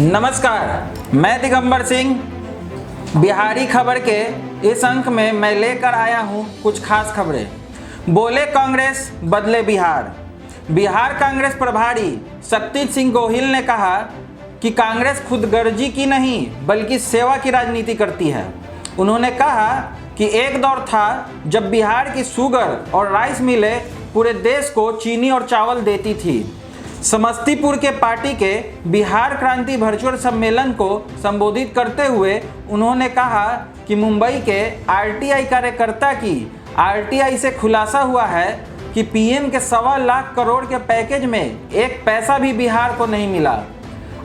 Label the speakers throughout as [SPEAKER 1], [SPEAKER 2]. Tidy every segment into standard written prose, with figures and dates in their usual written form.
[SPEAKER 1] नमस्कार, मैं दिगंबर सिंह। बिहारी खबर के इस अंक में मैं लेकर आया हूं कुछ खास खबरें। बोले कांग्रेस, बदले बिहार। बिहार कांग्रेस प्रभारी शक्ति सिंह गोहिल ने कहा कि कांग्रेस खुदगर्जी की नहीं बल्कि सेवा की राजनीति करती है। उन्होंने कहा कि एक दौर था जब बिहार की शुगर और राइस मिलें पूरे देश को चीनी और चावल देती थी। समस्तीपुर के पार्टी के बिहार क्रांति वर्चुअल सम्मेलन को संबोधित करते हुए उन्होंने कहा कि मुंबई के आरटीआई कार्यकर्ता की आरटीआई से खुलासा हुआ है कि पीएम के 1.25 लाख करोड़ के पैकेज में एक पैसा भी बिहार को नहीं मिला।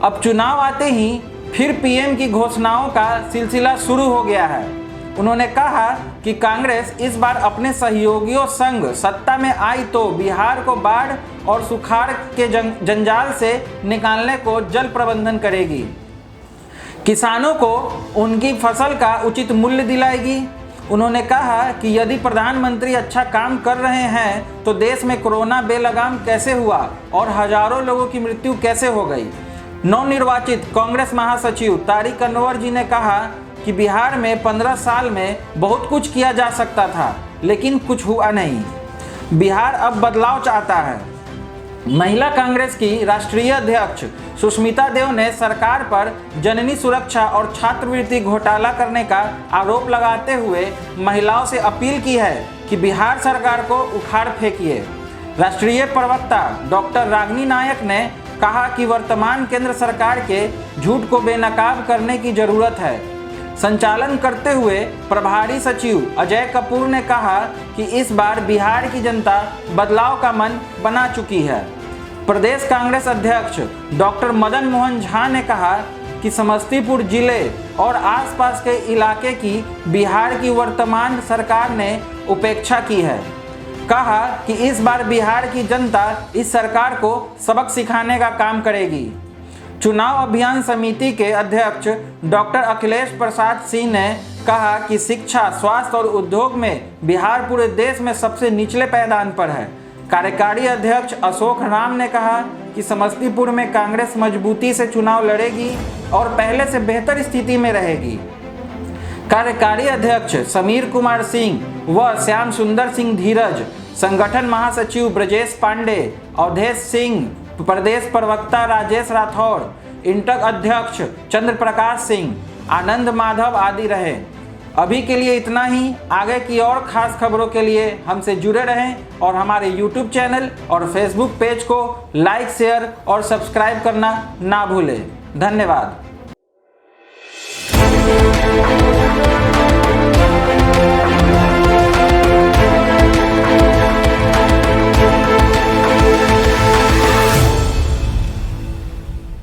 [SPEAKER 1] अब चुनाव आते ही फिर पीएम की घोषणाओं का सिलसिला शुरू हो गया है। उन्होंने कहा कि कांग्रेस इस बार अपने सहयोगियों संग सत्ता में आई तो बिहार को बाढ़ और सुखाड़ के जंजाल से निकालने को जल प्रबंधन करेगी, किसानों को उनकी फसल का उचित मूल्य दिलाएगी। उन्होंने कहा कि यदि प्रधानमंत्री अच्छा काम कर रहे हैं तो देश में कोरोना बेलगाम कैसे हुआ और हजारों लोगों की मृत्यु कैसे हो गई। नवनिर्वाचित कांग्रेस महासचिव तारिक अनवर जी ने कहा कि बिहार में 15 साल में बहुत कुछ किया जा सकता था लेकिन कुछ हुआ नहीं। बिहार अब बदलाव चाहता है। महिला कांग्रेस की राष्ट्रीय अध्यक्ष सुष्मिता देव ने सरकार पर जननी सुरक्षा और छात्रवृत्ति घोटाला करने का आरोप लगाते हुए महिलाओं से अपील की है कि बिहार सरकार को उखाड़ फेंकिए। राष्ट्रीय प्रवक्ता डॉक्टर रागिनी नायक ने कहा कि वर्तमान केंद्र सरकार के झूठ को बेनकाब करने की जरूरत है। संचालन करते हुए प्रभारी सचिव अजय कपूर ने कहा कि इस बार बिहार की जनता बदलाव का मन बना चुकी है। प्रदेश कांग्रेस अध्यक्ष डॉक्टर मदन मोहन झा ने कहा कि समस्तीपुर जिले और आसपास के इलाके की बिहार की वर्तमान सरकार ने उपेक्षा की है। कहा कि इस बार बिहार की जनता इस सरकार को सबक सिखाने का काम करेगी। चुनाव अभियान समिति के अध्यक्ष डॉक्टर अखिलेश प्रसाद सिंह ने कहा कि शिक्षा, स्वास्थ्य और उद्योग में बिहार पूरे देश में सबसे निचले पायदान पर है। कार्यकारी अध्यक्ष अशोक राम ने कहा कि समस्तीपुर में कांग्रेस मजबूती से चुनाव लड़ेगी और पहले से बेहतर स्थिति में रहेगी। कार्यकारी अध्यक्ष समीर कुमार सिंह व श्याम सुंदर सिंह धीरज, संगठन महासचिव ब्रजेश पांडे, अवधेश सिंह, प्रदेश प्रवक्ता राजेश राठौर, इंटक अध्यक्ष चंद्र प्रकाश सिंह, आनंद माधव आदि रहे। अभी के लिए इतना ही। आगे की और खास खबरों के लिए हमसे जुड़े रहें और हमारे यूट्यूब चैनल और फेसबुक पेज को लाइक, शेयर और सब्सक्राइब करना ना भूलें। धन्यवाद।